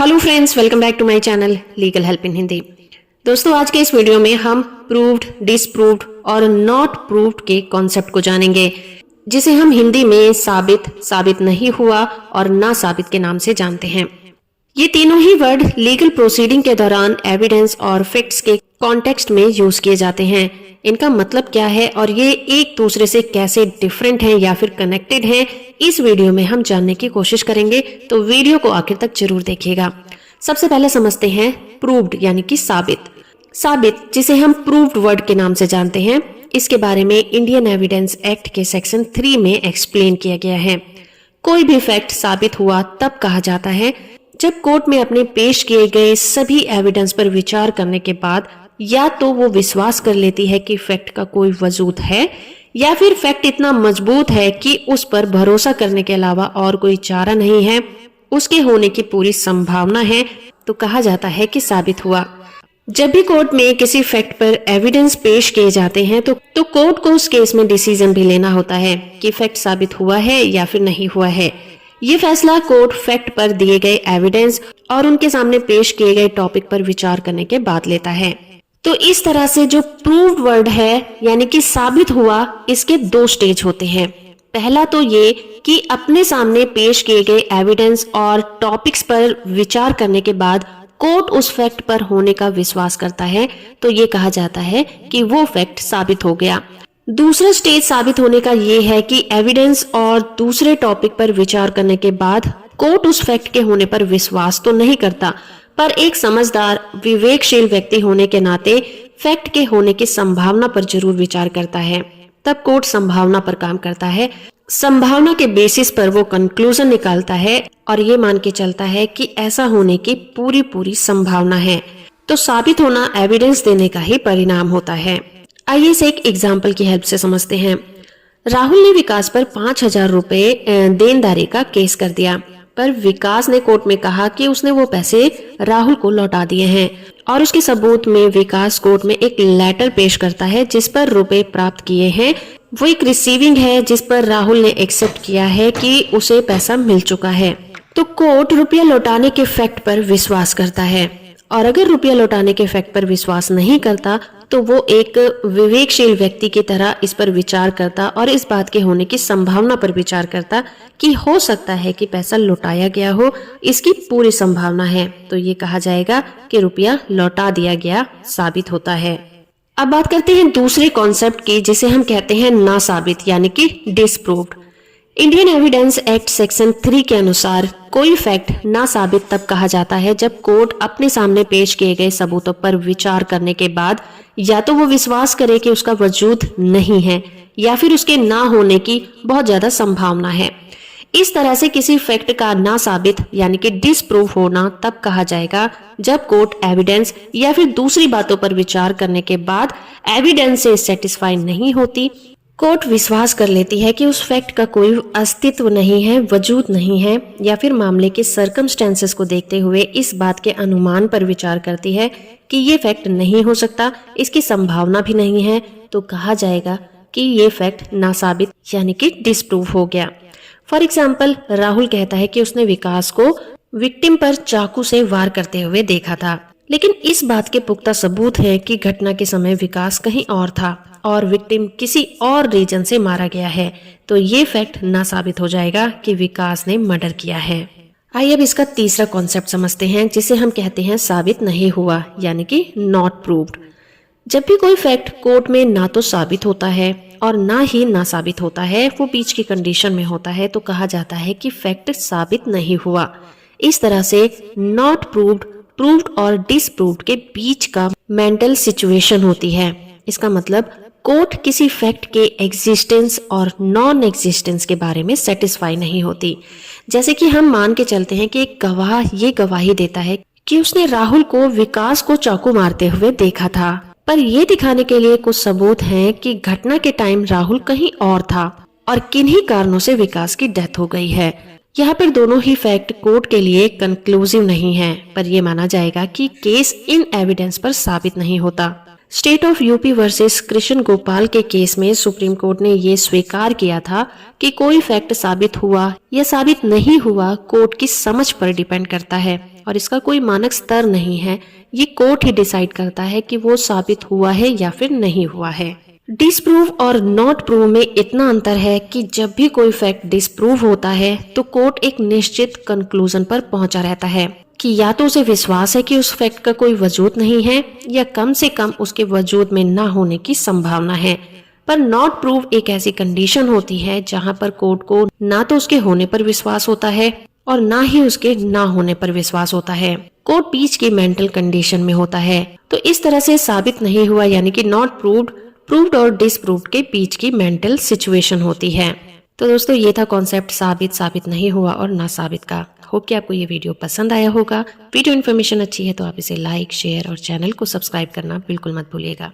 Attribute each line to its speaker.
Speaker 1: Hello friends, welcome back to my channel legal help in Hindi. दोस्तों, आज के इस वीडियो में हम प्रूव्ड, डिसप्रूव्ड और नॉट प्रूव्ड के कॉन्सेप्ट को जानेंगे, जिसे हम हिंदी में साबित, साबित नहीं हुआ और ना साबित के नाम से जानते हैं। ये तीनों ही वर्ड लीगल प्रोसीडिंग के दौरान एविडेंस और फैक्ट्स के कॉन्टेक्स्ट में यूज किए जाते हैं। इनका मतलब क्या है और ये एक दूसरे से कैसे डिफरेंट हैं या फिर कनेक्टेड हैं, इस वीडियो में हम जानने की कोशिश करेंगे, तो वीडियो को आखिर तक जरूर देखिएगा। सबसे पहले समझते हैं प्रूव्ड यानी कि साबित। साबित, जिसे हम प्रूव्ड वर्ड के नाम से जानते हैं, इसके बारे में इंडियन एविडेंस एक्ट के सेक्शन 3 में एक्सप्लेन किया गया है। कोई भी फैक्ट साबित हुआ तब कहा जाता है जब कोर्ट में अपने पेश किए गए सभी एविडेंस पर विचार करने के बाद या तो वो विश्वास कर लेती है कि फैक्ट का कोई वजूद है, या फिर फैक्ट इतना मजबूत है कि उस पर भरोसा करने के अलावा और कोई चारा नहीं है, उसके होने की पूरी संभावना है, तो कहा जाता है कि साबित हुआ। जब भी कोर्ट में किसी फैक्ट पर एविडेंस पेश किए जाते हैं तो कोर्ट को उस केस में डिसीजन भी लेना होता है कि फैक्ट साबित हुआ है या फिर नहीं हुआ है। ये फैसला कोर्ट फैक्ट पर दिए गए एविडेंस और उनके सामने पेश किए गए टॉपिक पर विचार करने के बाद लेता है। तो इस तरह से जो प्रूव्ड वर्ड है यानी कि साबित हुआ, इसके दो स्टेज होते हैं। पहला तो ये कि अपने सामने पेश किए गए एविडेंस और टॉपिक्स पर विचार करने के बाद कोर्ट उस फैक्ट पर होने का विश्वास करता है, तो ये कहा जाता है कि वो फैक्ट साबित हो गया। दूसरा स्टेज साबित होने का ये है कि एविडेंस और दूसरे टॉपिक पर विचार करने के बाद कोर्ट उस फैक्ट के होने पर विश्वास तो नहीं करता, पर एक समझदार विवेकशील व्यक्ति होने के नाते फैक्ट के होने की संभावना पर जरूर विचार करता है। तब कोर्ट संभावना पर काम करता है। संभावना के बेसिस पर वो कंक्लूजन निकालता है और ये मान के चलता है कि ऐसा होने की पूरी संभावना है। तो साबित होना एविडेंस देने का ही परिणाम होता है। आइए इसे एक एग्जाम्पल की हेल्प से समझते हैं। राहुल ने विकास पर 5,000 रुपए देनदारी का केस कर दिया, पर विकास ने कोर्ट में कहा कि उसने वो पैसे राहुल को लौटा दिए हैं, और उसके सबूत में विकास कोर्ट में एक लेटर पेश करता है जिस पर रुपए प्राप्त किए हैं। वो एक रिसीविंग है जिस पर राहुल ने एक्सेप्ट किया है कि उसे पैसा मिल चुका है। तो कोर्ट रुपया लौटाने के फैक्ट पर विश्वास करता है, और अगर रुपया लौटाने के फैक्ट पर विश्वास नहीं करता तो वो एक विवेकशील व्यक्ति की तरह इस पर विचार करता और इस बात के होने की संभावना पर विचार करता कि हो सकता है कि पैसा लौटाया गया हो, इसकी पूरी संभावना है, तो ये कहा जाएगा कि रुपया लौटा दिया गया साबित होता है। अब बात करते हैं दूसरे कॉन्सेप्ट की, जिसे हम कहते हैं ना साबित यानी कि disproved. Indian evidence act section 3 के अनुसार कोई फैक्ट ना साबित तब कहा जाता है जब कोर्ट अपने सामने पेश किए गए सबूतों पर विचार करने के बाद या तो वो विश्वास करे कि उसका वजूद नहीं है या फिर उसके ना होने की बहुत ज्यादा संभावना है। इस तरह से किसी फैक्ट का ना साबित यानी कि डिसप्रूव होना तब कहा जाएगा जब कोर्ट एविडेंस या फिर दूसरी बातों पर विचार करने के बाद एविडेंस से सेटिस्फाई नहीं होती, कोर्ट विश्वास कर लेती है कि उस फैक्ट का कोई अस्तित्व नहीं है, वजूद नहीं है, या फिर मामले के सर्कमस्टेंसेस को देखते हुए इस बात के अनुमान पर विचार करती है कि ये फैक्ट नहीं हो सकता, इसकी संभावना भी नहीं है, तो कहा जाएगा कि ये फैक्ट नासाबित यानी कि डिसप्रूव हो गया। फॉर एग्जाम्पल, राहुल कहता है कि उसने विकास को विक्टिम पर चाकू से वार करते हुए देखा था, लेकिन इस बात के पुख्ता सबूत है कि घटना के समय विकास कहीं और था और विक्टिम किसी और रीजन से मारा गया है, तो ये फैक्ट ना साबित हो जाएगा कि विकास ने मर्डर किया है। आइए अब इसका तीसरा कॉन्सेप्ट समझते हैं, जिसे हम कहते हैं साबित नहीं हुआ यानी कि नॉट प्रूव्ड। जब भी कोई फैक्ट कोर्ट में ना तो साबित होता है और ना ही ना साबित होता है, वो बीच की कंडीशन में होता है, तो कहा जाता है कि फैक्ट साबित नहीं हुआ। इस तरह से नॉट प्रूव्ड, प्रूव्ड और डिसप्रूव्ड के बीच का मेंटल सिचुएशन होती है। इसका मतलब कोर्ट किसी फैक्ट के एग्जिस्टेंस और नॉन एग्जिस्टेंस के बारे में सेटिस्फाई नहीं होती। जैसे कि हम मान के चलते हैं कि एक गवाह ये गवाही देता है कि उसने राहुल को विकास को चाकू मारते हुए देखा था, पर यह दिखाने के लिए कुछ सबूत हैं कि घटना के टाइम राहुल कहीं और था और किन्हीं कारणों से विकास की डेथ हो गई है। यहाँ पर दोनों ही फैक्ट कोर्ट के लिए कंक्लूसिव नहीं है, पर यह माना जाएगा कि केस इन एविडेंस पर साबित नहीं होता। State of UP versus Krishna Gopal के केस में सुप्रीम कोर्ट ने ये स्वीकार किया था कि कोई फैक्ट साबित हुआ या साबित नहीं हुआ कोर्ट की समझ पर डिपेंड करता है। और इसका कोई मानक स्तर नहीं है। ये कोर्ट ही डिसाइड करता है कि वो साबित हुआ है या फिर नहीं हुआ है। डिसप्रूव और नॉट प्रूव में इतना अंतर है कि जब भी कोई फैक्ट डिसप्रूव होता है तो कोर्ट एक निश्चित कंक्लूजन पर पहुंचा रहता है कि या तो उसे विश्वास है कि उस फैक्ट का कोई वजूद नहीं है या कम से कम उसके वजूद में ना होने की संभावना है। पर नॉट प्रूव एक ऐसी कंडीशन होती है जहां पर कोर्ट को ना तो उसके होने पर विश्वास होता है और ना ही उसके ना होने पर विश्वास होता है। कोर्ट बीच की मेंटल कंडीशन में होता है। तो इस तरह से साबित नहीं हुआ यानी कि नॉट प्रूव्ड, प्रूव्ड और डिसप्रूव्ड के बीच की मेंटल सिचुएशन होती है। तो दोस्तों ये था कॉन्सेप्ट साबित, साबित नहीं हुआ और ना साबित का। होप कि आपको ये वीडियो पसंद आया होगा। वीडियो इन्फॉर्मेशन अच्छी है तो आप इसे लाइक, शेयर और चैनल को सब्सक्राइब करना बिल्कुल मत भूलिएगा।